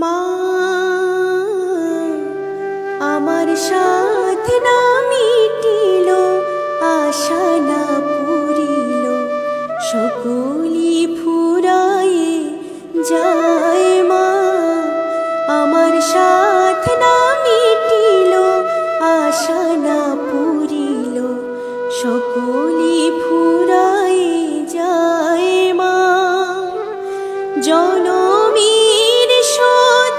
মা আমার সাথ না মিটিল, আশা না পুরিল, সকলি ফুরায়ে যায়। মা আমার সাথ না মিটিল, আশা না পুরিল, সকলি ফুরায়ে যায়। মা জনমীর শোধ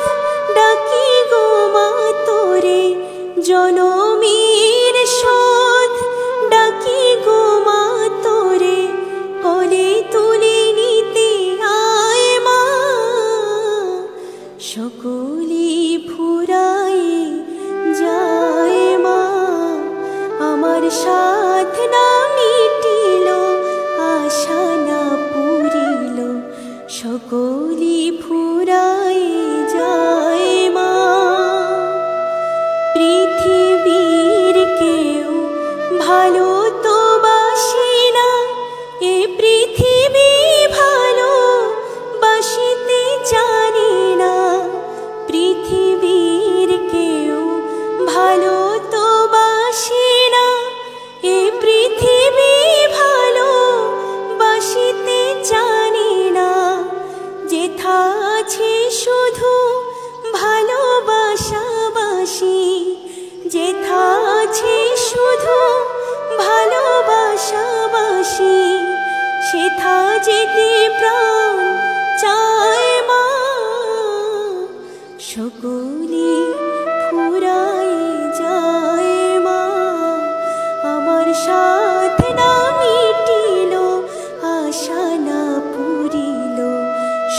ডাকি গো মা তোরে, জনমীর শোধ ডাকি গো মা তোরে, কোলে তুলে নিতে আয়। মা সকলি ফুরায়ে যায়। মা আমার সাথ না মিটিল, আশা না পুরিল, সকলি ফুরায়ে যায়। মা পৃথিবীর কেউ ভালো তো বাসে না, এ পৃথিবী ভালো বাসিতে জানি না। পৃথিবীর কেউ ভালো তো বাসে না, এ পৃথিবী ভালো বাসিতে জানি না। যেথা আছে শুধু ভালোবাসাবাসি, যেথা আছে শুধু ভালোবাসাবাসি, সেথা যেতে প্রাণ চায়। মা সকলি ফুরায়ে যায়। মা আমার সাথ না মিটিল, আশা না পুরিল,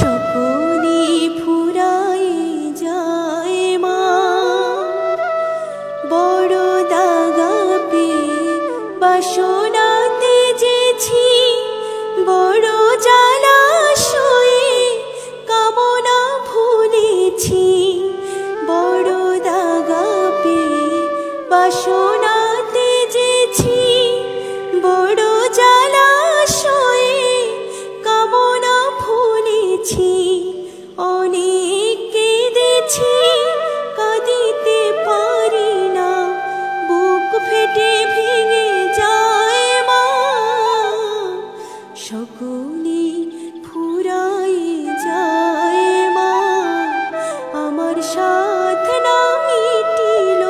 সকলি ফুরায়ে যায়। মা বড় দাগা পেয়ে বাসনাতে যেছি, বড় জলাশয়ে কামনা ভুলেছি। বড় দাগা পেয়ে বাসনাতে যেছি, বড় জলাশয়ে কামনা ভুলেছি। অনেক কেঁদেছি, কাঁদিতে পারি না, বুক ফেটে ভেঙে যায়। মা সকলি ফুরায়ে যায়। মা আমার সাথ না মিটিল,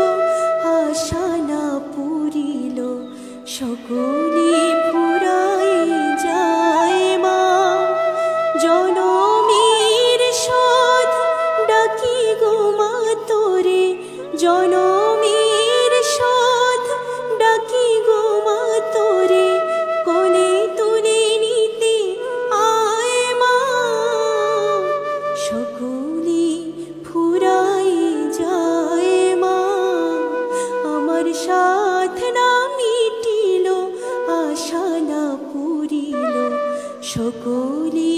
আশা না পুরিল, সকলি ফুরায়ে যায়। মা জনমীর শোধ ডাকি গো মা তোরে, জনমীর শোধ ডাকি গো মা তোরে, কোলে তুলে নিতে আয়। মা সকলি ফুরায়ে যায়। মা আমার সাথ না মিটিল, আশা না পুরিল, সকলি